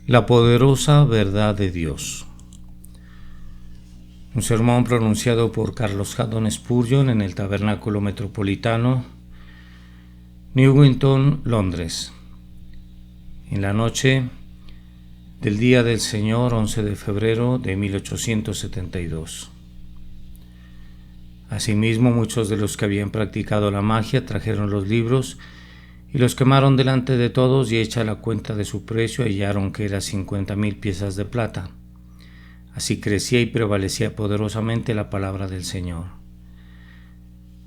La poderosa verdad de Dios. Un sermón pronunciado por Carlos Haddon Spurgeon en el Tabernáculo Metropolitano, Newington, Londres, en la noche del día del Señor 11 de febrero de 1872. Asimismo, muchos de los que habían practicado la magia trajeron los libros y los quemaron delante de todos, y hecha la cuenta de su precio hallaron que era 50,000 piezas de plata. Así crecía y prevalecía poderosamente la palabra del Señor.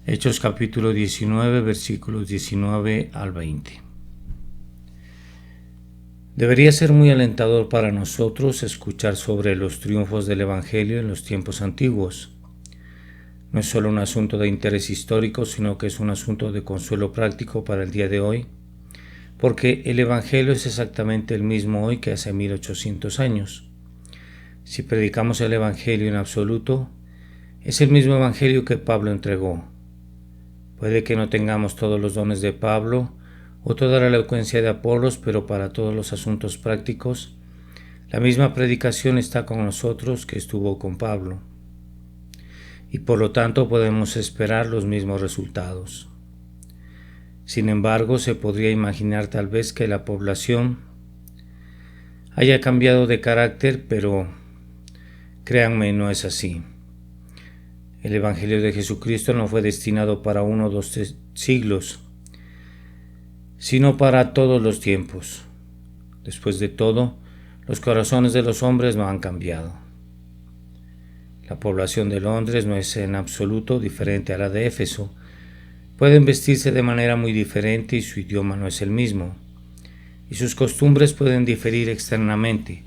Hechos capítulo 19, versículos 19 al 20. Debería ser muy alentador para nosotros escuchar sobre los triunfos del Evangelio en los tiempos antiguos. No es solo un asunto de interés histórico, sino que es un asunto de consuelo práctico para el día de hoy, porque el Evangelio es exactamente el mismo hoy que hace 1800 años. Si predicamos el Evangelio en absoluto, es el mismo Evangelio que Pablo entregó. Puede que no tengamos todos los dones de Pablo o toda la elocuencia de Apolos, pero para todos los asuntos prácticos, la misma predicación está con nosotros que estuvo con Pablo, y por lo tanto podemos esperar los mismos resultados. Sin embargo, se podría imaginar tal vez que la población haya cambiado de carácter, pero créanme, no es así. El Evangelio de Jesucristo no fue destinado para 1 o 2 siglos, sino para todos los tiempos. Después de todo, los corazones de los hombres no han cambiado. La población de Londres no es en absoluto diferente a la de Éfeso. Pueden vestirse de manera muy diferente y su idioma no es el mismo. Y sus costumbres pueden diferir externamente,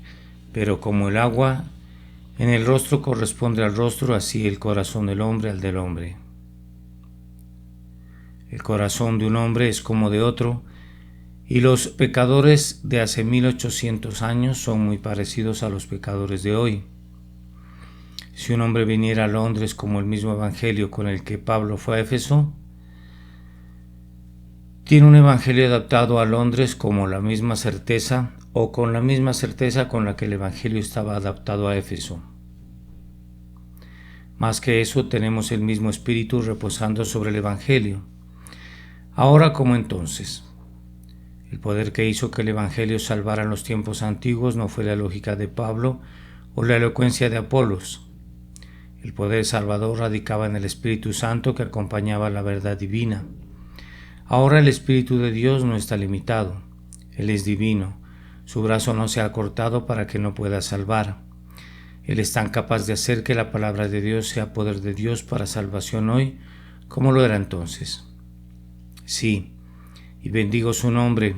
pero como el agua en el rostro corresponde al rostro, así el corazón del hombre al del hombre. El corazón de un hombre es como de otro, y los pecadores de hace 1800 años son muy parecidos a los pecadores de hoy. Si un hombre viniera a Londres como el mismo evangelio con el que Pablo fue a Éfeso, tiene un evangelio adaptado a Londres como la misma certeza o con la misma certeza con la que el evangelio estaba adaptado a Éfeso. Más que eso, tenemos el mismo espíritu reposando sobre el evangelio. Ahora como entonces. El poder que hizo que el evangelio salvara en los tiempos antiguos no fue la lógica de Pablo o la elocuencia de Apolos. El poder salvador radicaba en el Espíritu Santo que acompañaba la verdad divina. Ahora el Espíritu de Dios no está limitado. Él es divino. Su brazo no se ha cortado para que no pueda salvar. Él es tan capaz de hacer que la palabra de Dios sea poder de Dios para salvación hoy, como lo era entonces. Sí, y bendigo su nombre.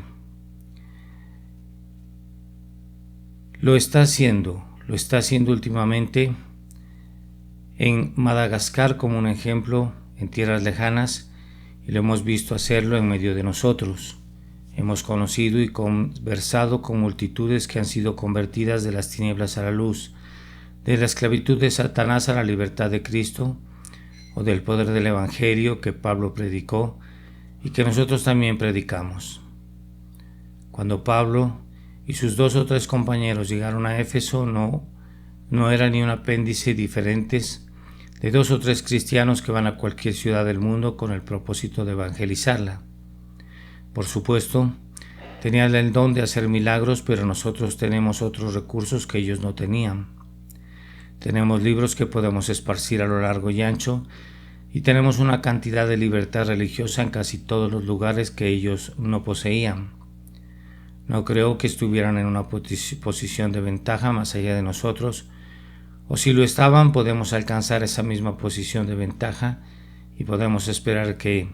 Lo está haciendo últimamente en Madagascar como un ejemplo, en tierras lejanas, y lo hemos visto hacerlo en medio de nosotros. Hemos conocido y conversado con multitudes que han sido convertidas de las tinieblas a la luz, de la esclavitud de Satanás a la libertad de Cristo, o del poder del Evangelio que Pablo predicó y que nosotros también predicamos. Cuando Pablo y sus 2 o 3 compañeros llegaron a Éfeso, no eran ni un apéndice diferentes de 2 o 3 cristianos que van a cualquier ciudad del mundo con el propósito de evangelizarla. Por supuesto, tenían el don de hacer milagros, pero nosotros tenemos otros recursos que ellos no tenían. Tenemos libros que podemos esparcir a lo largo y ancho, y tenemos una cantidad de libertad religiosa en casi todos los lugares que ellos no poseían. No creo que estuvieran en una posición de ventaja más allá de nosotros, o si lo estaban, podemos alcanzar esa misma posición de ventaja y podemos esperar que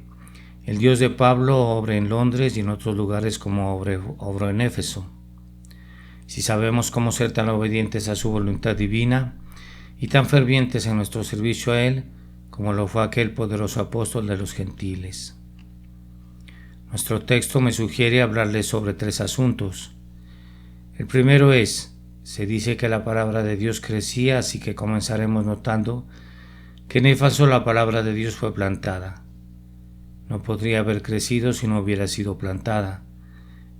el Dios de Pablo obre en Londres y en otros lugares como obró en Éfeso. Si sabemos cómo ser tan obedientes a su voluntad divina y tan fervientes en nuestro servicio a Él, como lo fue aquel poderoso apóstol de los gentiles. Nuestro texto me sugiere hablarles sobre 3 asuntos. El primero es: se dice que la palabra de Dios crecía, así que comenzaremos notando que en Éfeso la palabra de Dios fue plantada. No podría haber crecido si no hubiera sido plantada.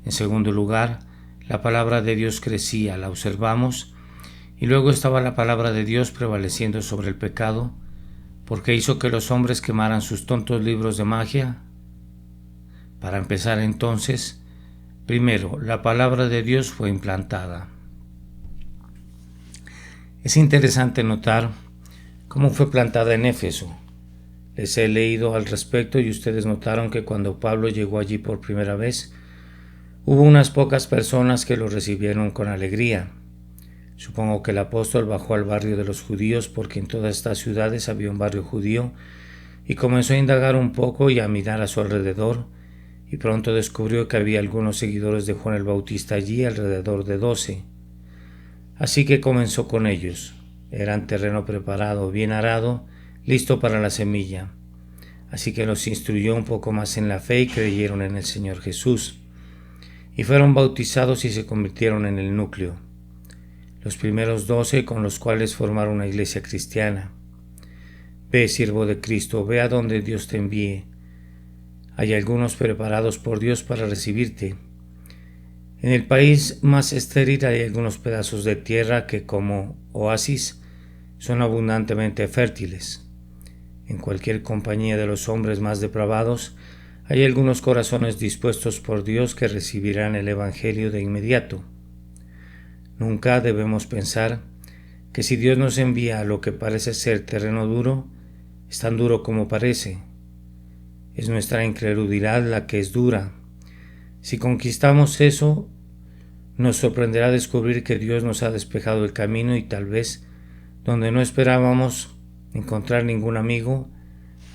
En segundo lugar, La palabra de Dios crecía, la observamos, y luego estaba la palabra de Dios prevaleciendo sobre el pecado, porque hizo que los hombres quemaran sus tontos libros de magia. Para empezar entonces, primero, la palabra de Dios fue implantada. Es interesante notar cómo fue plantada en Éfeso. Les he leído al respecto y ustedes notaron que cuando Pablo llegó allí por primera vez, hubo unas pocas personas que lo recibieron con alegría. Supongo que el apóstol bajó al barrio de los judíos porque en todas estas ciudades había un barrio judío y comenzó a indagar un poco y a mirar a su alrededor, y pronto descubrió que había algunos seguidores de Juan el Bautista allí, alrededor de 12. Así que comenzó con ellos. Eran terreno preparado, bien arado, listo para la semilla. Así que los instruyó un poco más en la fe y creyeron en el Señor Jesús. Y fueron bautizados y se convirtieron en el núcleo. Los primeros 12 con los cuales formaron una iglesia cristiana. Ve, siervo de Cristo, ve a donde Dios te envíe. Hay algunos preparados por Dios para recibirte. En el país más estéril hay algunos pedazos de tierra que, como oasis, son abundantemente fértiles. En cualquier compañía de los hombres más depravados, hay algunos corazones dispuestos por Dios que recibirán el Evangelio de inmediato. Nunca debemos pensar que si Dios nos envía a lo que parece ser terreno duro, es tan duro como parece. Es nuestra incredulidad la que es dura. Si conquistamos eso, nos sorprenderá descubrir que Dios nos ha despejado el camino y tal vez, donde no esperábamos encontrar ningún amigo,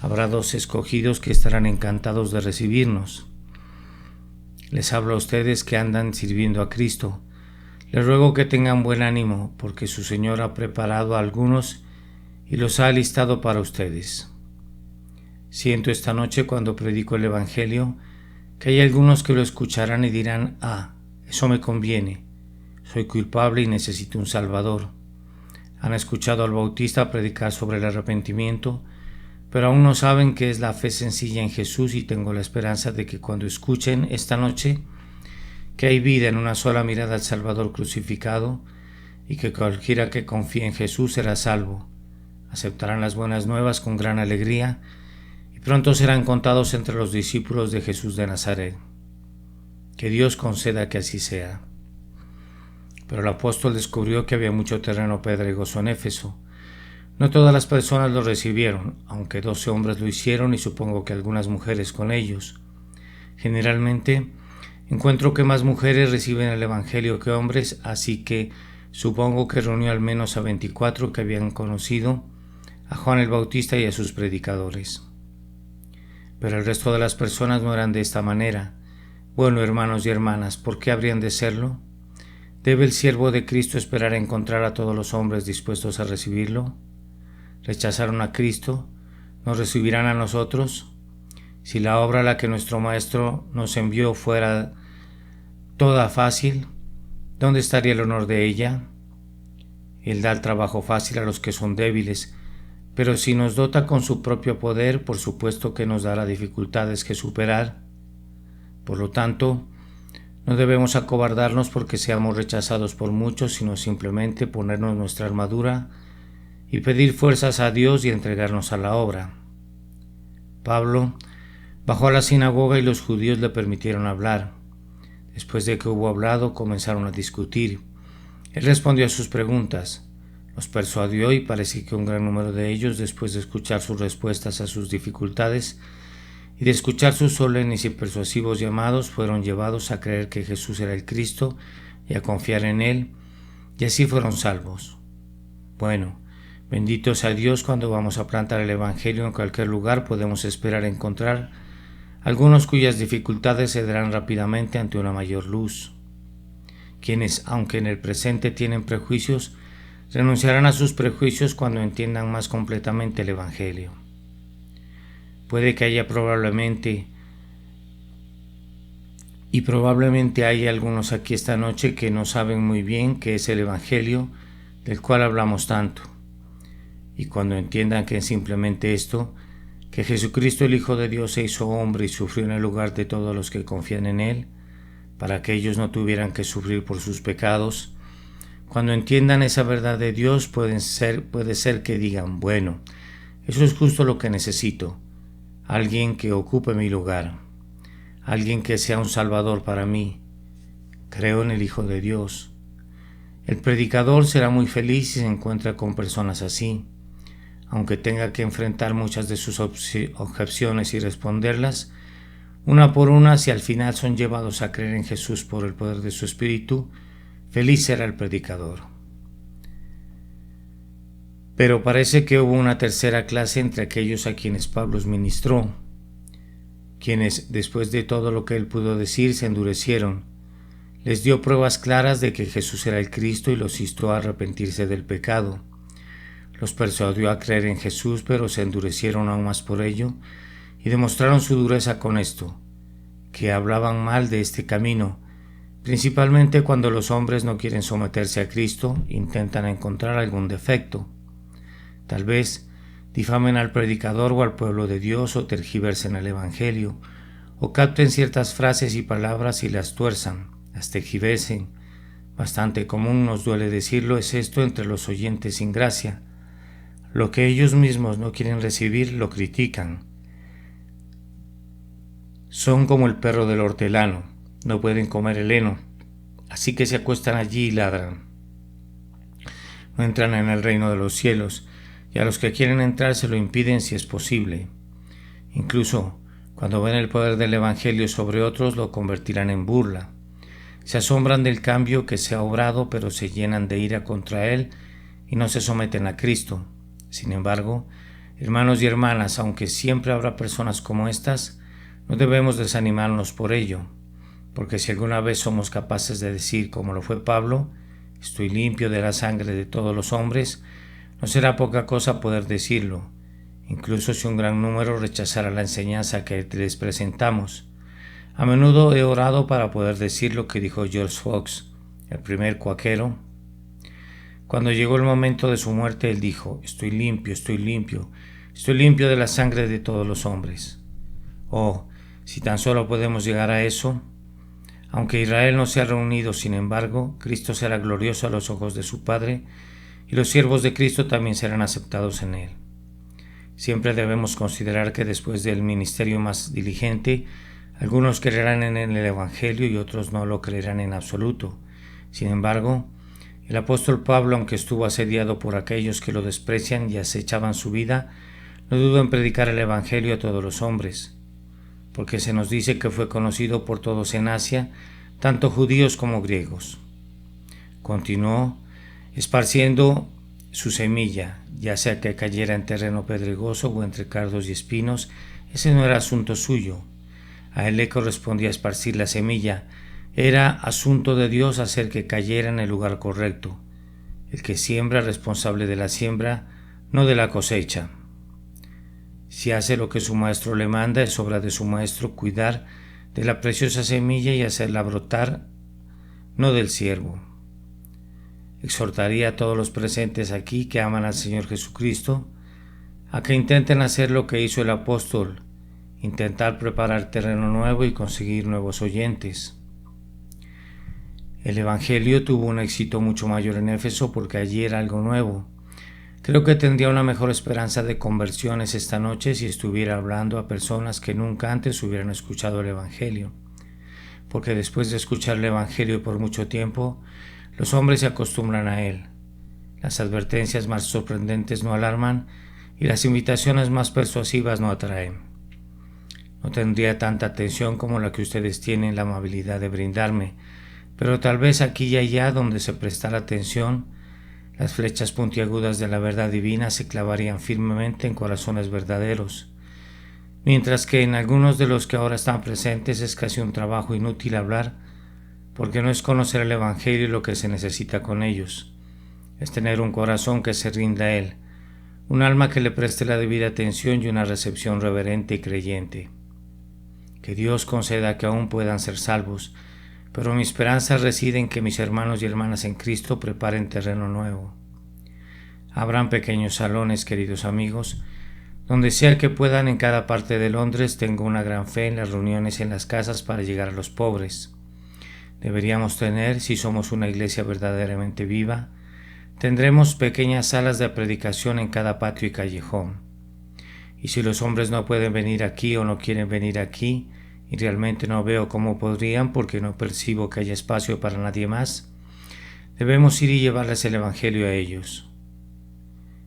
habrá 2 escogidos que estarán encantados de recibirnos. Les hablo a ustedes que andan sirviendo a Cristo. Les ruego que tengan buen ánimo, porque su Señor ha preparado a algunos y los ha alistado para ustedes. Siento esta noche, cuando predico el Evangelio, que hay algunos que lo escucharán y dirán: eso me conviene, soy culpable y necesito un Salvador. Han escuchado al Bautista predicar sobre el arrepentimiento, pero aún no saben qué es la fe sencilla en Jesús, y tengo la esperanza de que cuando escuchen esta noche que hay vida en una sola mirada al Salvador crucificado, y que cualquiera que confíe en Jesús será salvo, aceptarán las buenas nuevas con gran alegría, y pronto serán contados entre los discípulos de Jesús de Nazaret. Que Dios conceda que así sea. Pero el apóstol descubrió que había mucho terreno pedregoso en Éfeso. No todas las personas lo recibieron, aunque 12 hombres lo hicieron y supongo que algunas mujeres con ellos. Generalmente encuentro que más mujeres reciben el Evangelio que hombres, así que supongo que reunió al menos a 24 que habían conocido a Juan el Bautista y a sus predicadores. Pero el resto de las personas no eran de esta manera. Bueno, hermanos y hermanas, ¿por qué habrían de serlo? ¿Debe el siervo de Cristo esperar a encontrar a todos los hombres dispuestos a recibirlo? ¿Rechazaron a Cristo? ¿Nos recibirán a nosotros? Si la obra a la que nuestro Maestro nos envió fuera toda fácil, ¿dónde estaría el honor de ella? Él da el trabajo fácil a los que son débiles, pero si nos dota con su propio poder, por supuesto que nos dará dificultades que superar. Por lo tanto, no debemos acobardarnos porque seamos rechazados por muchos, sino simplemente ponernos nuestra armadura y pedir fuerzas a Dios y entregarnos a la obra. Pablo bajó a la sinagoga y los judíos le permitieron hablar. Después de que hubo hablado, comenzaron a discutir. Él respondió a sus preguntas, los persuadió y parece que un gran número de ellos, después de escuchar sus respuestas a sus dificultades y de escuchar sus solemnes y persuasivos llamados, fueron llevados a creer que Jesús era el Cristo y a confiar en Él, y así fueron salvos. Bueno, bendito sea Dios. Cuando vamos a plantar el Evangelio en cualquier lugar, podemos esperar encontrar algunos cuyas dificultades cederán rápidamente ante una mayor luz. Quienes, aunque en el presente tienen prejuicios, renunciarán a sus prejuicios cuando entiendan más completamente el Evangelio. Puede que haya probablemente hay algunos aquí esta noche que no saben muy bien qué es el Evangelio del cual hablamos tanto. Y cuando entiendan que es simplemente esto, que Jesucristo el Hijo de Dios se hizo hombre y sufrió en el lugar de todos los que confían en Él, para que ellos no tuvieran que sufrir por sus pecados. Cuando entiendan esa verdad de Dios, puede ser que digan, bueno, eso es justo lo que necesito, alguien que ocupe mi lugar, alguien que sea un salvador para mí. Creo en el Hijo de Dios. El predicador será muy feliz si se encuentra con personas así, aunque tenga que enfrentar muchas de sus objeciones y responderlas una por una. Si al final son llevados a creer en Jesús por el poder de su Espíritu, feliz será el predicador. Pero parece que hubo una tercera clase entre aquellos a quienes Pablo ministró, quienes, después de todo lo que él pudo decir, se endurecieron. Les dio pruebas claras de que Jesús era el Cristo y los instó a arrepentirse del pecado. Los persuadió a creer en Jesús, pero se endurecieron aún más por ello y demostraron su dureza con esto, que hablaban mal de este camino, principalmente cuando los hombres no quieren someterse a Cristo, intentan encontrar algún defecto. Tal vez difamen al predicador o al pueblo de Dios, o tergiversen el Evangelio, o capten ciertas frases y palabras y las tuerzan, las tergiversen. Bastante común, nos duele decirlo, es esto entre los oyentes sin gracia. Lo que ellos mismos no quieren recibir lo critican. Son como el perro del hortelano, no pueden comer el heno, así que se acuestan allí y ladran. No entran en el reino de los cielos, y a los que quieren entrar se lo impiden si es posible. Incluso cuando ven el poder del Evangelio sobre otros, lo convertirán en burla. Se asombran del cambio que se ha obrado, pero se llenan de ira contra él y no se someten a Cristo. Sin embargo, hermanos y hermanas, aunque siempre habrá personas como estas, no debemos desanimarnos por ello, porque si alguna vez somos capaces de decir, como lo fue Pablo, estoy limpio de la sangre de todos los hombres, no será poca cosa poder decirlo, incluso si un gran número rechazara la enseñanza que les presentamos. A menudo he orado para poder decir lo que dijo George Fox, el primer cuáquero. Cuando llegó el momento de su muerte, él dijo, estoy limpio, estoy limpio, estoy limpio de la sangre de todos los hombres. Oh, si tan solo podemos llegar a eso. Aunque Israel no se ha reunido, sin embargo, Cristo será glorioso a los ojos de su Padre, y los siervos de Cristo también serán aceptados en él. Siempre debemos considerar que después del ministerio más diligente, algunos creerán en el Evangelio y otros no lo creerán en absoluto. Sin embargo, el apóstol Pablo, aunque estuvo asediado por aquellos que lo desprecian y acechaban su vida, no dudó en predicar el Evangelio a todos los hombres, porque se nos dice que fue conocido por todos en Asia, tanto judíos como griegos. Continuó esparciendo su semilla, ya sea que cayera en terreno pedregoso o entre cardos y espinos, ese no era asunto suyo. A él le correspondía esparcir la semilla. Era asunto de Dios hacer que cayera en el lugar correcto. El que siembra es responsable de la siembra, no de la cosecha. Si hace lo que su maestro le manda, es obra de su maestro cuidar de la preciosa semilla y hacerla brotar, no del siervo. Exhortaría a todos los presentes aquí que aman al Señor Jesucristo a que intenten hacer lo que hizo el apóstol, intentar preparar terreno nuevo y conseguir nuevos oyentes. El Evangelio tuvo un éxito mucho mayor en Éfeso porque allí era algo nuevo. Creo que tendría una mejor esperanza de conversiones esta noche si estuviera hablando a personas que nunca antes hubieran escuchado el Evangelio, porque después de escuchar el Evangelio por mucho tiempo, los hombres se acostumbran a él. Las advertencias más sorprendentes no alarman y las invitaciones más persuasivas no atraen. No tendría tanta atención como la que ustedes tienen la amabilidad de brindarme, pero tal vez aquí y allá donde se prestara atención, las flechas puntiagudas de la verdad divina se clavarían firmemente en corazones verdaderos, mientras que en algunos de los que ahora están presentes es casi un trabajo inútil hablar, porque no es conocer el Evangelio lo que se necesita con ellos, es tener un corazón que se rinda a él, un alma que le preste la debida atención y una recepción reverente y creyente. Que Dios conceda que aún puedan ser salvos, pero mi esperanza reside en que mis hermanos y hermanas en Cristo preparen terreno nuevo. Habrán pequeños salones, queridos amigos, donde sea que puedan en cada parte de Londres. Tengo una gran fe en las reuniones en las casas para llegar a los pobres. deberíamos tener si somos una iglesia verdaderamente viva. Tendremos pequeñas salas de predicación en cada patio y callejón. Y si los hombres no pueden venir aquí o no quieren venir aquí, y realmente no veo cómo podrían porque no percibo que haya espacio para nadie más, debemos ir y llevarles el Evangelio a ellos.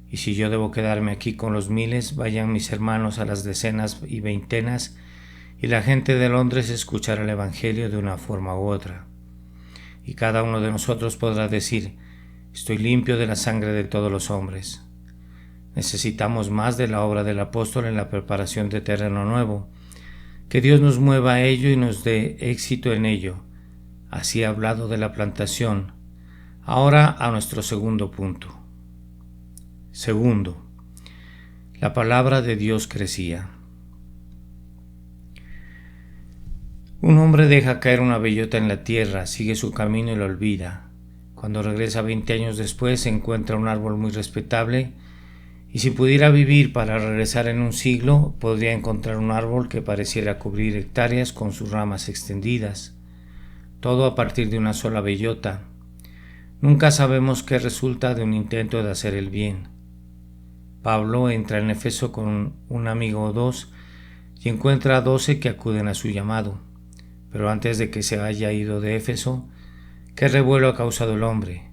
Y si yo debo quedarme aquí con los miles, vayan mis hermanos a las decenas y veintenas, y la gente de Londres escuchará el Evangelio de una forma u otra. Y cada uno de nosotros podrá decir: estoy limpio de la sangre de todos los hombres. Necesitamos más de la obra del apóstol en la preparación de terreno nuevo. Que Dios nos mueva a ello y nos dé éxito en ello. Así ha hablado de la plantación. Ahora a nuestro segundo punto. Segundo, la palabra de Dios crecía. Un hombre deja caer una bellota en la tierra, sigue su camino y la olvida. Cuando regresa 20 años después, encuentra un árbol muy respetable, y si pudiera vivir para regresar en un siglo, podría encontrar un árbol que pareciera cubrir hectáreas con sus ramas extendidas, todo a partir de una sola bellota. Nunca sabemos qué resulta de un intento de hacer el bien. Pablo entra en Éfeso con un amigo o dos y encuentra a 12 que acuden a su llamado. Pero antes de que se haya ido de Éfeso, ¿qué revuelo ha causado el hombre?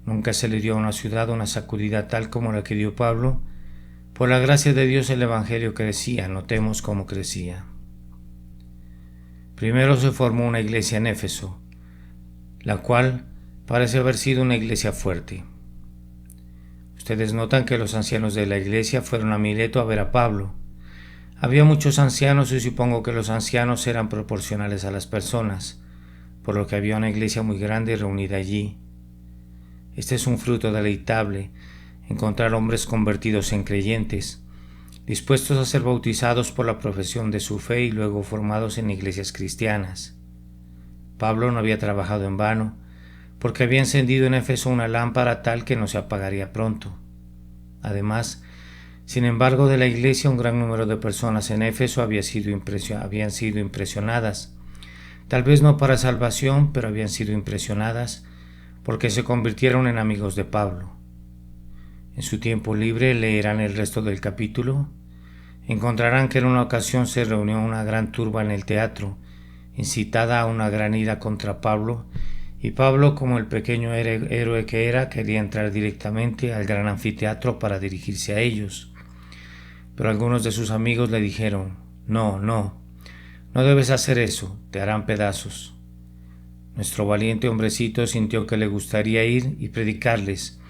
Nunca se le dio a una ciudad una sacudida tal como la que dio Pablo. Por la gracia de Dios el Evangelio crecía, notemos cómo crecía. Primero se formó una iglesia en Éfeso, la cual parece haber sido una iglesia fuerte. Ustedes notan que los ancianos de la iglesia fueron a Mileto a ver a Pablo. Había muchos ancianos y supongo que los ancianos eran proporcionales a las personas, por lo que había una iglesia muy grande reunida allí. Este es un fruto deleitable, encontrar hombres convertidos en creyentes, dispuestos a ser bautizados por la profesión de su fe y luego formados en iglesias cristianas. Pablo no había trabajado en vano, porque había encendido en Éfeso una lámpara tal que no se apagaría pronto. Además, sin embargo, de la iglesia un gran número de personas en Éfeso habían sido impresionadas, tal vez no para salvación, pero habían sido impresionadas porque se convirtieron en amigos de Pablo. En su tiempo libre leerán el resto del capítulo. Encontrarán que en una ocasión se reunió una gran turba en el teatro, incitada a una gran ira contra Pablo, y Pablo, como el pequeño héroe que era, quería entrar directamente al gran anfiteatro para dirigirse a ellos. Pero algunos de sus amigos le dijeron: no debes hacer eso, te harán pedazos. Nuestro valiente hombrecito sintió que le gustaría ir y predicarles.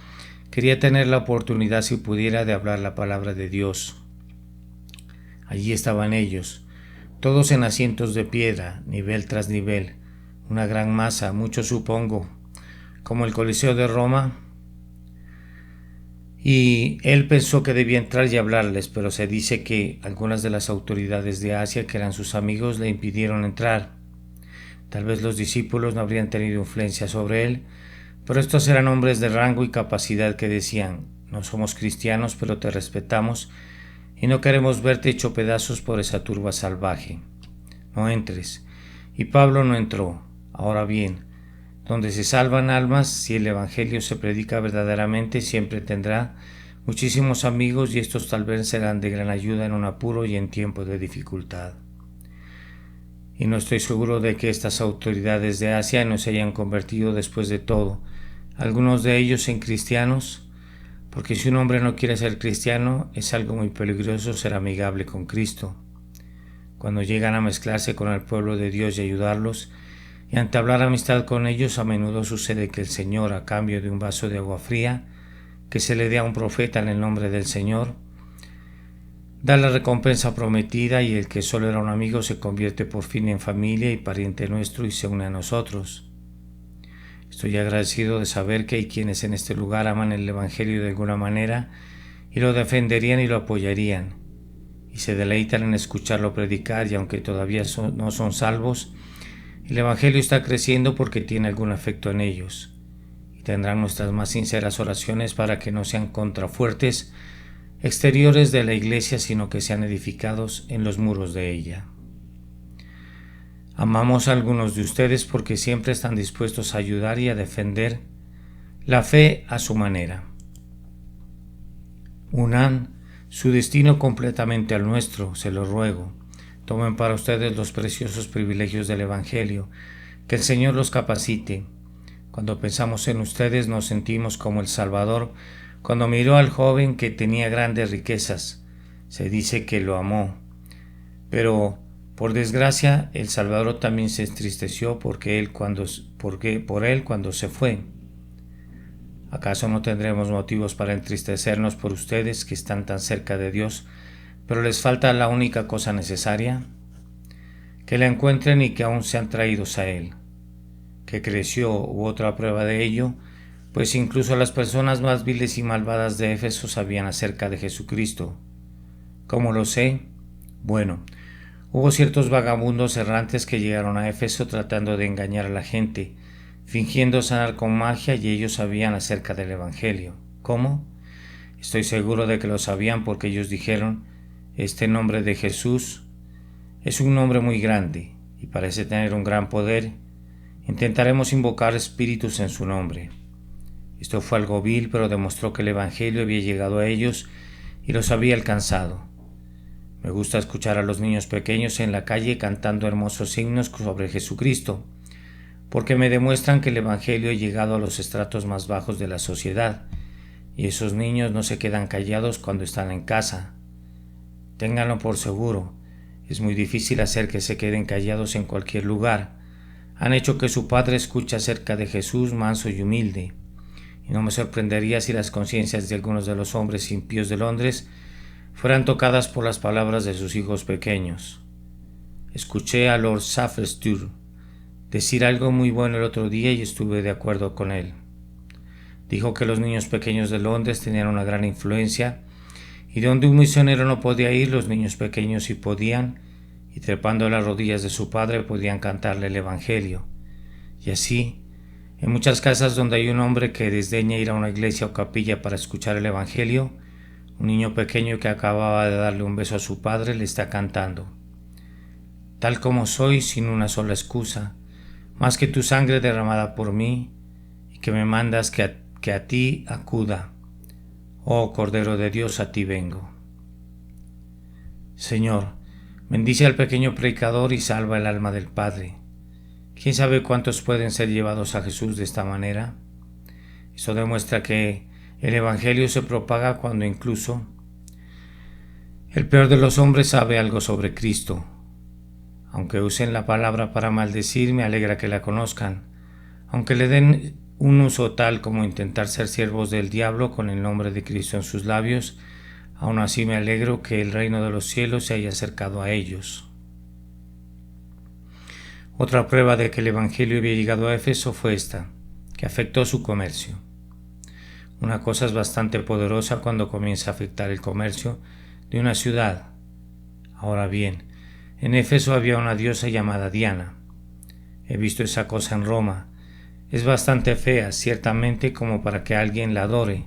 Quería tener la oportunidad, si pudiera, de hablar la palabra de Dios. Allí estaban ellos, todos en asientos de piedra, nivel tras nivel, una gran masa, mucho supongo, como el Coliseo de Roma. Y él pensó que debía entrar y hablarles, pero se dice que algunas de las autoridades de Asia, que eran sus amigos, le impidieron entrar. Tal vez los discípulos no habrían tenido influencia sobre él, pero estos eran hombres de rango y capacidad que decían: no somos cristianos, pero te respetamos y no queremos verte hecho pedazos por esa turba salvaje. No entres. Y Pablo no entró. Ahora bien, donde se salvan almas, si el Evangelio se predica verdaderamente, siempre tendrá muchísimos amigos, y estos tal vez serán de gran ayuda en un apuro y en tiempo de dificultad. Y no estoy seguro de que estas autoridades de Asia no se hayan convertido después de todo, algunos de ellos en cristianos, porque si un hombre no quiere ser cristiano, es algo muy peligroso ser amigable con Cristo. Cuando llegan a mezclarse con el pueblo de Dios y ayudarlos, y entablar amistad con ellos, a menudo sucede que el Señor, a cambio de un vaso de agua fría que se le dé a un profeta en el nombre del Señor, da la recompensa prometida, y el que solo era un amigo se convierte por fin en familia y pariente nuestro y se une a nosotros. Estoy agradecido de saber que hay quienes en este lugar aman el Evangelio de alguna manera y lo defenderían y lo apoyarían, y se deleitan en escucharlo predicar, y aunque todavía no son salvos, el Evangelio está creciendo porque tiene algún efecto en ellos, y tendrán nuestras más sinceras oraciones para que no sean contrafuertes exteriores de la iglesia, sino que sean edificados en los muros de ella. Amamos a algunos de ustedes porque siempre están dispuestos a ayudar y a defender la fe a su manera. Unan su destino completamente al nuestro, se lo ruego. Tomen para ustedes los preciosos privilegios del Evangelio. Que el Señor los capacite. Cuando pensamos en ustedes nos sentimos como el Salvador cuando miró al joven que tenía grandes riquezas. Se dice que lo amó. Pero, por desgracia, el Salvador también se entristeció por él cuando se fue. ¿Acaso no tendremos motivos para entristecernos por ustedes que están tan cerca de Dios, pero les falta la única cosa necesaria? Que la encuentren y que aún sean traídos a Él. Que creció u otra prueba de ello, pues incluso las personas más viles y malvadas de Éfeso sabían acerca de Jesucristo. ¿Cómo lo sé? Bueno, hubo ciertos vagabundos errantes que llegaron a Éfeso tratando de engañar a la gente, fingiendo sanar con magia, y ellos sabían acerca del Evangelio. ¿Cómo? Estoy seguro de que lo sabían porque ellos dijeron: este nombre de Jesús es un nombre muy grande y parece tener un gran poder. Intentaremos invocar espíritus en su nombre. Esto fue algo vil, pero demostró que el Evangelio había llegado a ellos y los había alcanzado. Me gusta escuchar a los niños pequeños en la calle cantando hermosos himnos sobre Jesucristo, porque me demuestran que el Evangelio ha llegado a los estratos más bajos de la sociedad, y esos niños no se quedan callados cuando están en casa. Ténganlo por seguro, es muy difícil hacer que se queden callados en cualquier lugar. Han hecho que su padre escuche acerca de Jesús manso y humilde, y no me sorprendería si las conciencias de algunos de los hombres impíos de Londres fueran tocadas por las palabras de sus hijos pequeños. Escuché a Lord Shaftesbury decir algo muy bueno el otro día y estuve de acuerdo con él. Dijo que los niños pequeños de Londres tenían una gran influencia, y donde un misionero no podía ir, los niños pequeños sí podían, y trepando a las rodillas de su padre podían cantarle el Evangelio. Y así, en muchas casas donde hay un hombre que desdeña ir a una iglesia o capilla para escuchar el Evangelio, un niño pequeño que acababa de darle un beso a su padre le está cantando: tal como soy, sin una sola excusa, más que tu sangre derramada por mí, y que me mandas que a ti acuda. Oh Cordero de Dios, a ti vengo. Señor, bendice al pequeño predicador y salva el alma del Padre. ¿Quién sabe cuántos pueden ser llevados a Jesús de esta manera? Eso demuestra que el Evangelio se propaga cuando incluso el peor de los hombres sabe algo sobre Cristo. Aunque usen la palabra para maldecir, me alegra que la conozcan. Aunque le den un uso tal como intentar ser siervos del diablo con el nombre de Cristo en sus labios, aún así me alegro que el reino de los cielos se haya acercado a ellos. Otra prueba de que el Evangelio había llegado a Éfeso fue esta, que afectó su comercio. Una cosa es bastante poderosa cuando comienza a afectar el comercio de una ciudad. Ahora bien, en Éfeso había una diosa llamada Diana. He visto esa cosa en Roma. Es bastante fea, ciertamente, como para que alguien la adore.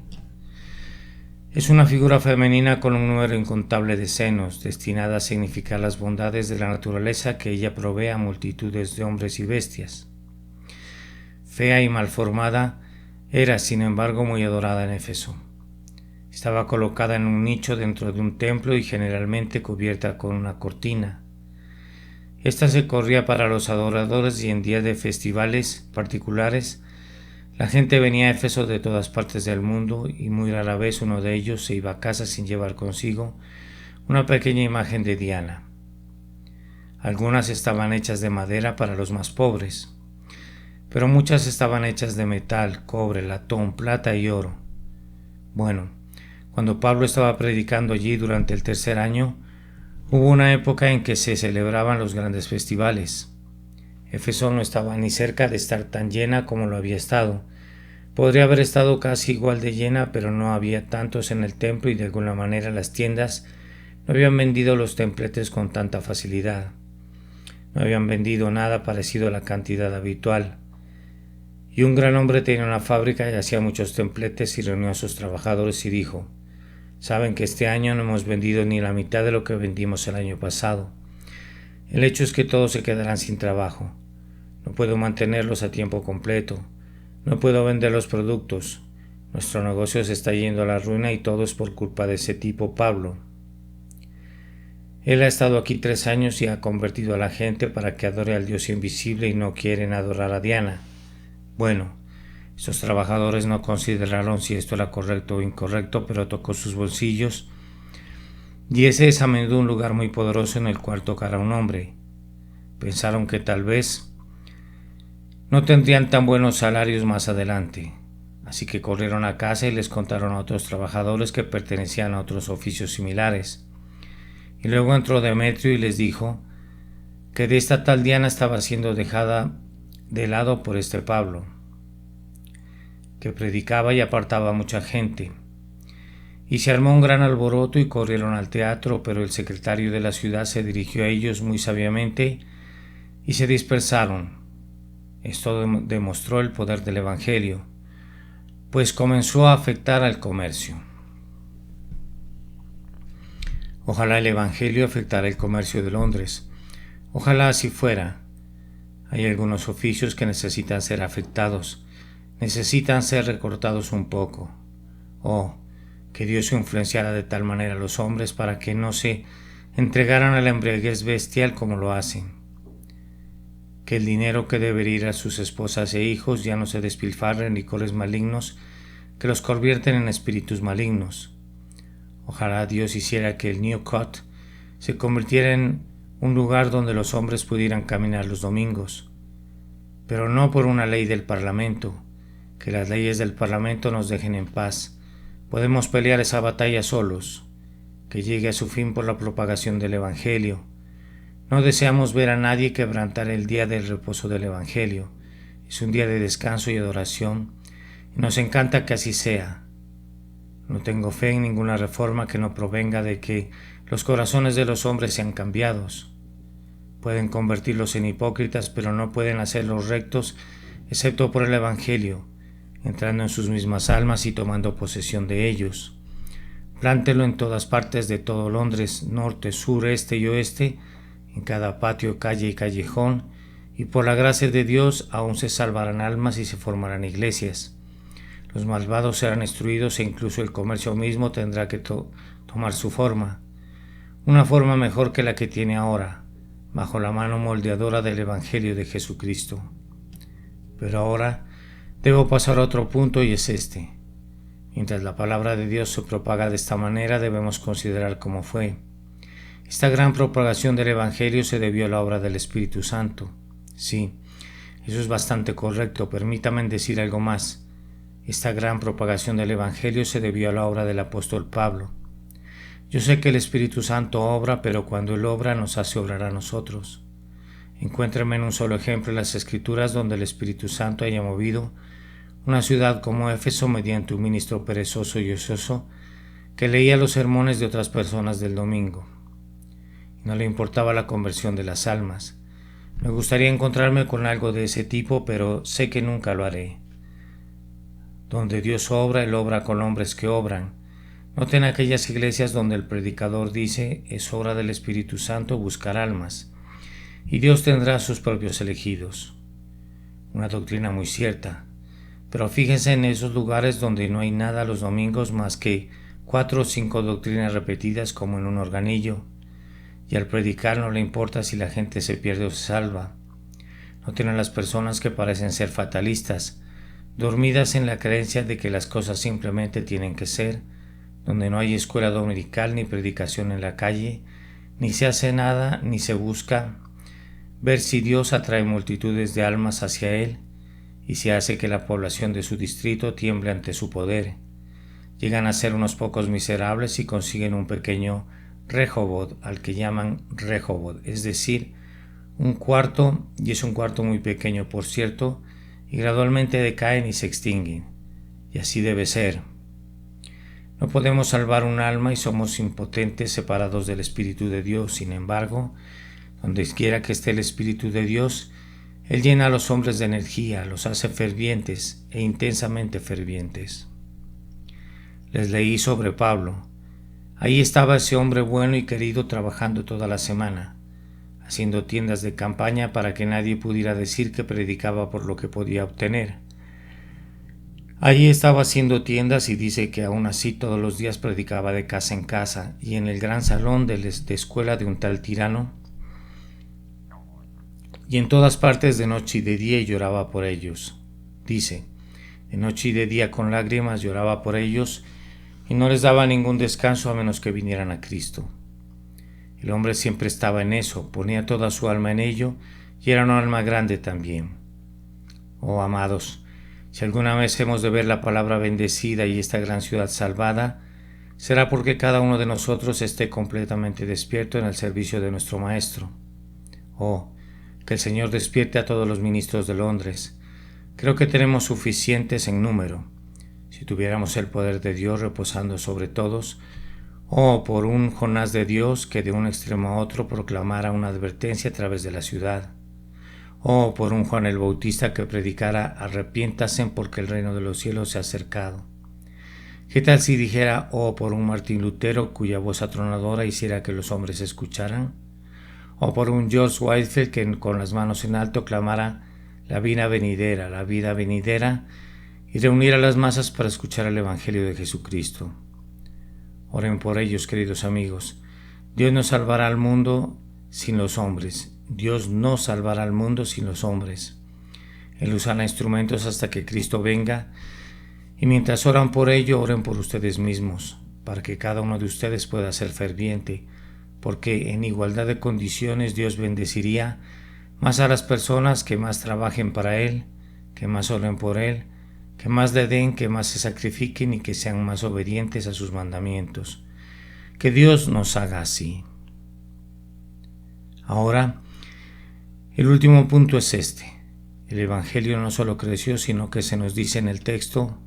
Es una figura femenina con un número incontable de senos, destinada a significar las bondades de la naturaleza que ella provee a multitudes de hombres y bestias. Fea y malformada, era sin embargo muy adorada en Éfeso. Estaba colocada en un nicho dentro de un templo y generalmente cubierta con una cortina. Esta se corría para los adoradores y en días de festivales particulares la gente venía a Éfeso de todas partes del mundo y muy rara vez uno de ellos se iba a casa sin llevar consigo una pequeña imagen de Diana. Algunas estaban hechas de madera para los más pobres, pero muchas estaban hechas de metal, cobre, latón, plata y oro. Bueno, cuando Pablo estaba predicando allí durante el 3er año, hubo una época en que se celebraban los grandes festivales. Éfeso no estaba ni cerca de estar tan llena como lo había estado. Podría haber estado casi igual de llena, pero no había tantos en el templo y de alguna manera las tiendas no habían vendido los templetes con tanta facilidad. No habían vendido nada parecido a la cantidad habitual. Y un gran hombre tenía una fábrica y hacía muchos templetes y reunió a sus trabajadores y dijo: «Saben que este año no hemos vendido ni la mitad de lo que vendimos el año pasado. El hecho es que todos se quedarán sin trabajo. No puedo mantenerlos a tiempo completo. No puedo vender los productos. Nuestro negocio se está yendo a la ruina y todo es por culpa de ese tipo Pablo. Él ha estado aquí 3 años y ha convertido a la gente para que adore al Dios invisible y no quieren adorar a Diana. Bueno, estos trabajadores no consideraron si esto era correcto o incorrecto, pero tocó sus bolsillos, y ese es a menudo un lugar muy poderoso en el cual tocar a un hombre. Pensaron que tal vez no tendrían tan buenos salarios más adelante, así que corrieron a casa y les contaron a otros trabajadores que pertenecían a otros oficios similares. Y luego entró Demetrio y les dijo que de esta tal Diana estaba siendo dejada de lado por este Pablo, que predicaba y apartaba a mucha gente. Y se armó un gran alboroto y corrieron al teatro, pero el secretario de la ciudad se dirigió a ellos muy sabiamente y se dispersaron. Esto demostró el poder del Evangelio, pues comenzó a afectar al comercio. Ojalá el Evangelio afectara el comercio de Londres. Ojalá así fuera. Hay algunos oficios que necesitan ser afectados, necesitan ser recortados un poco. Oh, que Dios influenciara de tal manera a los hombres para que no se entregaran a la embriaguez bestial como lo hacen. Que el dinero que debería ir a sus esposas e hijos ya no se despilfarre en licores malignos que los convierten en espíritus malignos. Ojalá Dios hiciera que el New Cut se convirtiera en un lugar donde los hombres pudieran caminar los domingos, pero no por una ley del Parlamento. Que las leyes del Parlamento nos dejen en paz. Podemos pelear esa batalla solos. Que llegue a su fin por la propagación del Evangelio. No deseamos ver a nadie quebrantar el día del reposo del Evangelio. Es un día de descanso y adoración, y nos encanta que así sea. No tengo fe en ninguna reforma que no provenga de que los corazones de los hombres sean cambiados. Pueden convertirlos en hipócritas, pero no pueden hacerlos rectos, excepto por el Evangelio, entrando en sus mismas almas y tomando posesión de ellos. Plántelo en todas partes de todo Londres, norte, sur, este y oeste, en cada patio, calle y callejón, y por la gracia de Dios aún se salvarán almas y se formarán iglesias. Los malvados serán destruidos e incluso el comercio mismo tendrá que tomar su forma, una forma mejor que la que tiene ahora, bajo la mano moldeadora del Evangelio de Jesucristo. Pero ahora debo pasar a otro punto y es este. Mientras la palabra de Dios se propaga de esta manera, debemos considerar cómo fue. Esta gran propagación del Evangelio se debió a la obra del Espíritu Santo. Sí, eso es bastante correcto. Permítanme decir algo más. Esta gran propagación del Evangelio se debió a la obra del apóstol Pablo. Yo sé que el Espíritu Santo obra, pero cuando Él obra nos hace obrar a nosotros. Encuéntrenme en un solo ejemplo en las Escrituras donde el Espíritu Santo haya movido una ciudad como Éfeso mediante un ministro perezoso y ocioso que leía los sermones de otras personas del domingo. No le importaba la conversión de las almas. Me gustaría encontrarme con algo de ese tipo, pero sé que nunca lo haré. Donde Dios obra, Él obra con hombres que obran. Noten aquellas iglesias donde el predicador dice: es obra del Espíritu Santo buscar almas, y Dios tendrá a sus propios elegidos. Una doctrina muy cierta. Pero fíjense en esos lugares donde no hay nada los domingos más que 4 o 5 doctrinas repetidas como en un organillo, y al predicar no le importa si la gente se pierde o se salva. Noten a las personas que parecen ser fatalistas, dormidas en la creencia de que las cosas simplemente tienen que ser, donde no hay escuela dominical ni predicación en la calle, ni se hace nada, ni se busca ver si Dios atrae multitudes de almas hacia Él y si hace que la población de su distrito tiemble ante su poder. Llegan a ser unos pocos miserables y consiguen un pequeño Rehoboth, al que llaman Rehoboth, es decir, un cuarto, y es un cuarto muy pequeño por cierto, y gradualmente decaen y se extinguen, y así debe ser. No podemos salvar un alma y somos impotentes separados del Espíritu de Dios. Sin embargo, donde quiera que esté el Espíritu de Dios, Él llena a los hombres de energía, los hace fervientes e intensamente fervientes. Les leí sobre Pablo. Ahí estaba ese hombre bueno y querido trabajando toda la semana. haciendo tiendas de campaña para que nadie pudiera decir que predicaba por lo que podía obtener. Allí estaba haciendo tiendas y dice que aún así todos los días predicaba de casa en casa y en el gran salón de escuela de un tal tirano, y en todas partes de noche y de día y lloraba por ellos. Dice, de noche y de día con lágrimas lloraba por ellos y no les daba ningún descanso a menos que vinieran a Cristo. El hombre siempre estaba en eso, ponía toda su alma en ello y era un alma grande también. Oh amados, si alguna vez hemos de ver la palabra bendecida y esta gran ciudad salvada, será porque cada uno de nosotros esté completamente despierto en el servicio de nuestro Maestro. Oh, que el Señor despierte a todos los ministros de Londres. Creo que tenemos suficientes en número. Si tuviéramos el poder de Dios reposando sobre todos, o por un Jonás de Dios que de un extremo a otro proclamara una advertencia a través de la ciudad, o por un Juan el Bautista que predicara arrepiéntanse porque el reino de los cielos se ha acercado. ¿Qué tal si dijera, o por un Martín Lutero cuya voz atronadora hiciera que los hombres escucharan? O por un George Whitefield que con las manos en alto clamara la vida venidera y reunir a las masas para escuchar el Evangelio de Jesucristo. Oren por ellos, queridos amigos. Dios no salvará al mundo sin los hombres. Dios no salvará al mundo sin los hombres. Él usará instrumentos hasta que Cristo venga, y mientras oran por ello, oren por ustedes mismos, para que cada uno de ustedes pueda ser ferviente, porque en igualdad de condiciones Dios bendeciría más a las personas que más trabajen para Él, que más oren por Él, que más le den, que más se sacrifiquen y que sean más obedientes a sus mandamientos. Que Dios nos haga así. Ahora, el último punto es este. El Evangelio no solo creció, sino que se nos dice en el texto,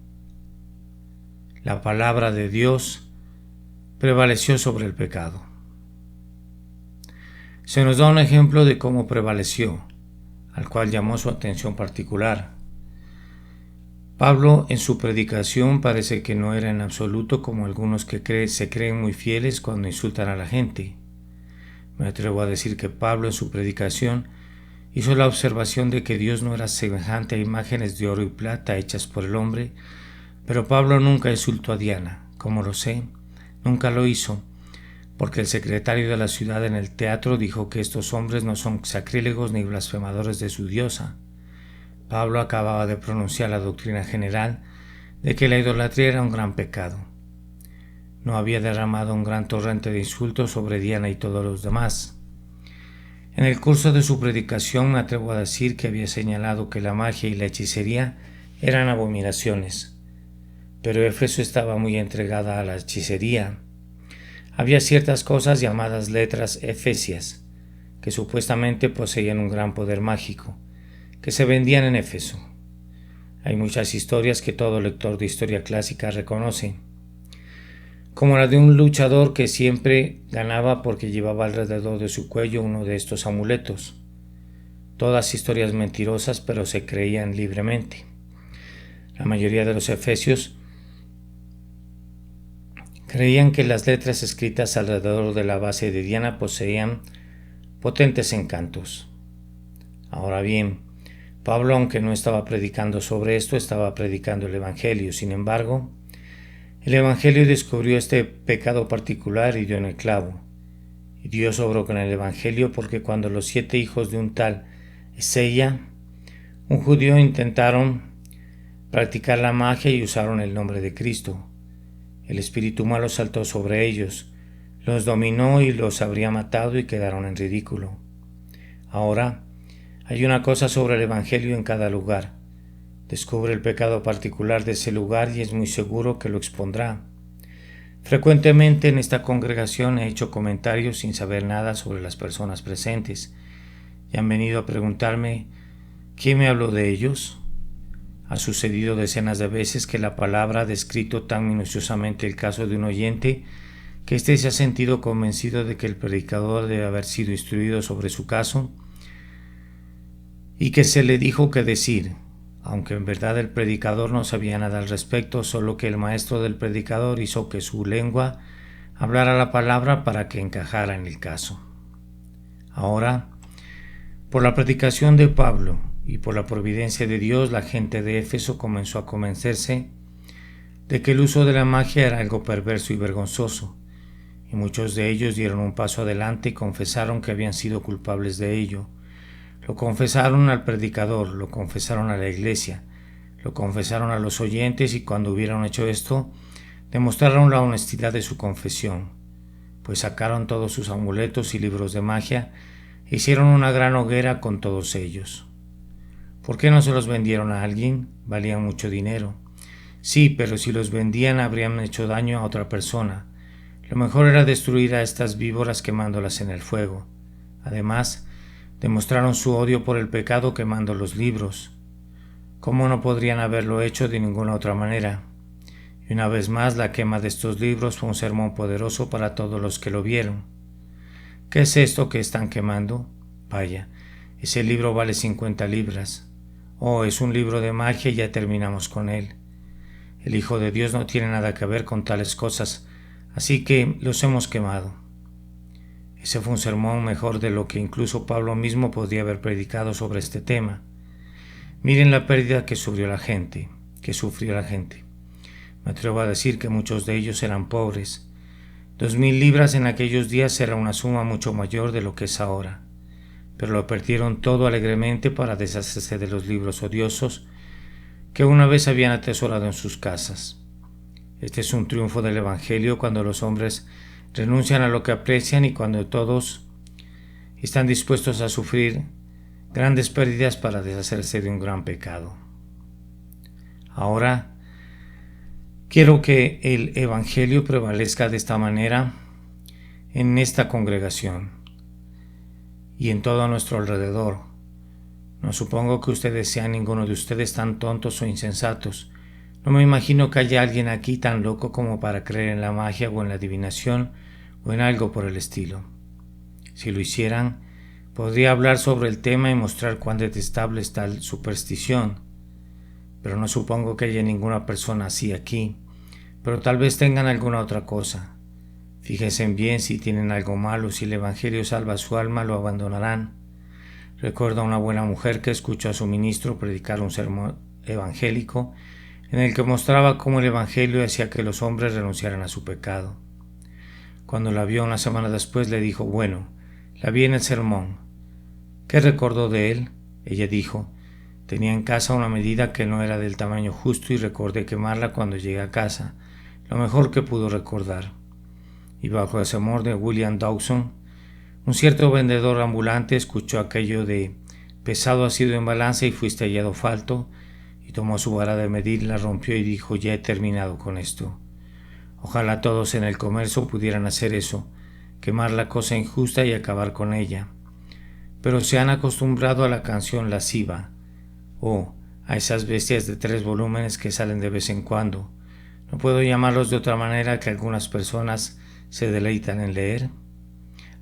la palabra de Dios prevaleció sobre el pecado. Se nos da un ejemplo de cómo prevaleció, al cual llamó su atención particular. Pablo en su predicación parece que no era en absoluto como algunos que se creen muy fieles cuando insultan a la gente. Me atrevo a decir que Pablo en su predicación hizo la observación de que Dios no era semejante a imágenes de oro y plata hechas por el hombre, pero Pablo nunca insultó a Diana. ¿Cómo lo sé? Nunca lo hizo, porque el secretario de la ciudad en el teatro dijo que estos hombres no son sacrílegos ni blasfemadores de su diosa. Pablo acababa de pronunciar la doctrina general de que la idolatría era un gran pecado. No había derramado un gran torrente de insultos sobre Diana y todos los demás. En el curso de su predicación me atrevo a decir que había señalado que la magia y la hechicería eran abominaciones, pero Éfeso estaba muy entregada a la hechicería. Había ciertas cosas llamadas letras efesias, que supuestamente poseían un gran poder mágico, que se vendían en Éfeso. Hay muchas historias que todo lector de historia clásica reconoce, como la de un luchador que siempre ganaba porque llevaba alrededor de su cuello uno de estos amuletos. Todas historias mentirosas, pero se creían libremente. La mayoría de los efesios creían que las letras escritas alrededor de la base de Diana poseían potentes encantos. Ahora bien, Pablo, aunque no estaba predicando sobre esto, estaba predicando el Evangelio. Sin embargo, el Evangelio descubrió este pecado particular y dio en el clavo. Y Dios obró con el Evangelio porque cuando los 7 hijos de un tal Ezeiya, un judío, intentaron practicar la magia y usaron el nombre de Cristo, el espíritu malo saltó sobre ellos, los dominó y los habría matado y quedaron en ridículo. Ahora, hay una cosa sobre el Evangelio en cada lugar. Descubre el pecado particular de ese lugar y es muy seguro que lo expondrá. Frecuentemente en esta congregación he hecho comentarios sin saber nada sobre las personas presentes y han venido a preguntarme ¿quién me habló de ellos? Ha sucedido decenas de veces que la palabra ha descrito tan minuciosamente el caso de un oyente que éste se ha sentido convencido de que el predicador debe haber sido instruido sobre su caso y que se le dijo qué decir, aunque en verdad el predicador no sabía nada al respecto, solo que el maestro del predicador hizo que su lengua hablara la palabra para que encajara en el caso. Ahora, por la predicación de Pablo y por la providencia de Dios, la gente de Éfeso comenzó a convencerse de que el uso de la magia era algo perverso y vergonzoso, y muchos de ellos dieron un paso adelante y confesaron que habían sido culpables de ello. Lo confesaron al predicador, lo confesaron a la iglesia, lo confesaron a los oyentes, y cuando hubieron hecho esto, demostraron la honestidad de su confesión, pues sacaron todos sus amuletos y libros de magia e hicieron una gran hoguera con todos ellos. ¿Por qué no se los vendieron a alguien? Valían mucho dinero. Sí, pero si los vendían habrían hecho daño a otra persona. Lo mejor era destruir a estas víboras quemándolas en el fuego. Además, demostraron su odio por el pecado quemando los libros. ¿Cómo no podrían haberlo hecho de ninguna otra manera? Y una vez más, la quema de estos libros fue un sermón poderoso para todos los que lo vieron. ¿Qué es esto que están quemando? Vaya, ese libro vale 50 libras. Oh, es un libro de magia y ya terminamos con él. El Hijo de Dios no tiene nada que ver con tales cosas, así que los hemos quemado. Ese fue un sermón mejor de lo que incluso Pablo mismo podría haber predicado sobre este tema. Miren la pérdida que sufrió la gente. Me atrevo a decir que muchos de ellos eran pobres. 2000 libras en aquellos días era una suma mucho mayor de lo que es ahora, pero lo perdieron todo alegremente para deshacerse de los libros odiosos que una vez habían atesorado en sus casas. Este es un triunfo del Evangelio cuando los hombres renuncian a lo que aprecian y cuando todos están dispuestos a sufrir grandes pérdidas para deshacerse de un gran pecado. Ahora, quiero que el Evangelio prevalezca de esta manera en esta congregación y en todo nuestro alrededor. No supongo que ustedes sean ninguno de ustedes tan tontos o insensatos. No me imagino que haya alguien aquí tan loco como para creer en la magia o en la adivinación o en algo por el estilo. Si lo hicieran, podría hablar sobre el tema y mostrar cuán detestable es tal superstición. Pero no supongo que haya ninguna persona así aquí. Pero tal vez tengan alguna otra cosa. Fíjense bien si tienen algo malo. Si el Evangelio salva su alma, lo abandonarán. Recuerdo a una buena mujer que escuchó a su ministro predicar un sermón evangélico en el que mostraba cómo el Evangelio hacía que los hombres renunciaran a su pecado. Cuando la vio una semana después le dijo: bueno, la vi en el sermón. ¿Qué recordó de él? Ella dijo: tenía en casa una medida que no era del tamaño justo y recordé quemarla cuando llegué a casa, lo mejor que pudo recordar. Y bajo ese amor de William Dawson, un cierto vendedor ambulante escuchó aquello de pesado ha sido en balanza y fuiste hallado falto, y tomó su vara de medir, la rompió y dijo: ya he terminado con esto. Ojalá todos en el comercio pudieran hacer eso, quemar la cosa injusta y acabar con ella. Pero se han acostumbrado a la canción lasciva, o a esas bestias de 3 volúmenes que salen de vez en cuando. No puedo llamarlos de otra manera que algunas personas se deleitan en leer.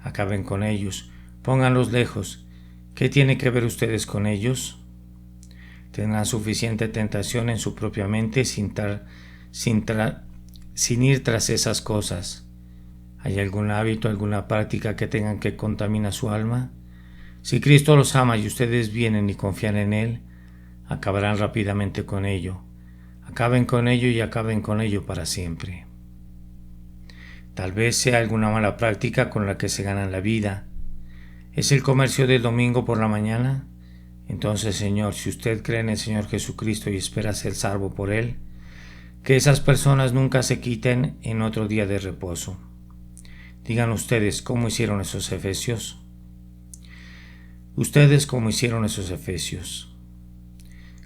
Acaben con ellos, pónganlos lejos. ¿Qué tiene que ver ustedes con ellos? Tendrán suficiente tentación en su propia mente sin ir tras esas cosas. ¿Hay algún hábito, alguna práctica que tengan que contaminar su alma? Si Cristo los ama y ustedes vienen y confían en Él, acabarán rápidamente con ello. Acaben con ello y acaben con ello para siempre. Tal vez sea alguna mala práctica con la que se ganan la vida. ¿Es el comercio del domingo por la mañana? Entonces, Señor, si usted cree en el Señor Jesucristo y espera ser salvo por Él, que esas personas nunca se quiten en otro día de reposo. Digan ustedes cómo hicieron esos efesios. Ustedes cómo hicieron esos efesios.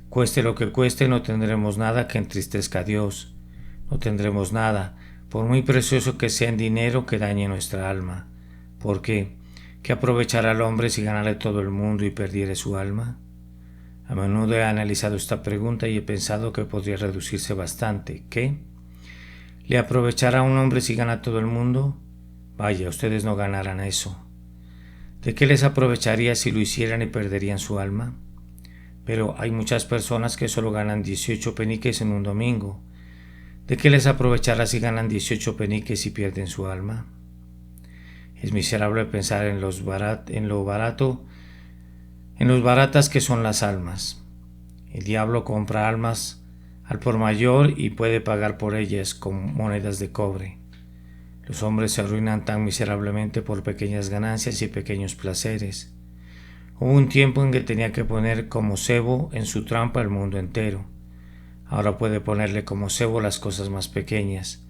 Cueste lo que cueste, no tendremos nada que entristezca a Dios. No tendremos nada, por muy precioso que sea en dinero, que dañe nuestra alma. ¿Por qué? ¿Qué aprovechará al hombre si ganara todo el mundo y perdiere su alma? A menudo he analizado esta pregunta y he pensado que podría reducirse bastante. ¿Qué? ¿Le aprovechará a un hombre si gana todo el mundo? Vaya, ustedes no ganarán eso. ¿De qué les aprovecharía si lo hicieran y perderían su alma? Pero hay muchas personas que solo ganan 18 peniques en un domingo. ¿De qué les aprovechará si ganan 18 peniques y pierden su alma? Es miserable pensar en lo baratas que son las almas. El diablo compra almas al por mayor y puede pagar por ellas con monedas de cobre. Los hombres se arruinan tan miserablemente por pequeñas ganancias y pequeños placeres. Hubo un tiempo en que tenía que poner como cebo en su trampa el mundo entero. Ahora puede ponerle como cebo las cosas más pequeñas.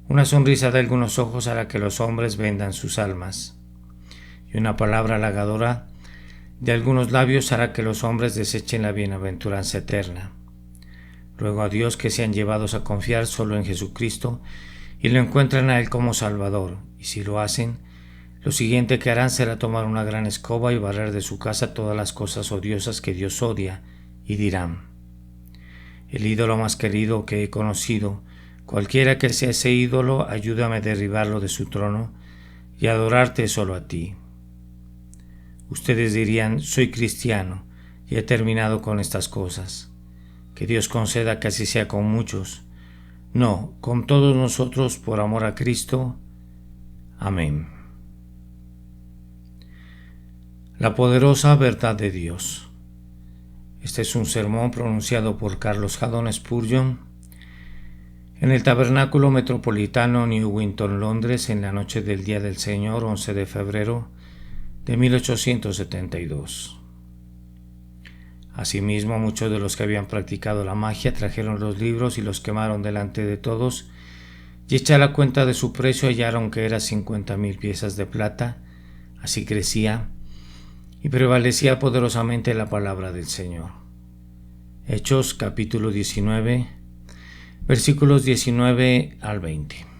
Una sonrisa de algunos ojos hará que los hombres vendan sus almas. Y una palabra halagadora de algunos labios hará que los hombres desechen la bienaventuranza eterna. Ruego a Dios que sean llevados a confiar solo en Jesucristo y lo encuentren a Él como Salvador, y si lo hacen, lo siguiente que harán será tomar una gran escoba y barrer de su casa todas las cosas odiosas que Dios odia, y dirán: el ídolo más querido que he conocido, cualquiera que sea ese ídolo, ayúdame a derribarlo de su trono y a adorarte solo a ti. Ustedes dirían: soy cristiano y he terminado con estas cosas. Que Dios conceda que así sea con muchos. No, con todos nosotros por amor a Cristo. Amén. La poderosa verdad de Dios. Este es un sermón pronunciado por Carlos Haddon Spurgeon en el Tabernáculo Metropolitano New Winton, Londres, en la noche del Día del Señor, 11 de febrero de 1872. Asimismo, muchos de los que habían practicado la magia trajeron los libros y los quemaron delante de todos, y hecha la cuenta de su precio hallaron que era 50,000 piezas de plata. Así crecía y prevalecía poderosamente la palabra del Señor. Hechos capítulo 19, versículos 19 al 20.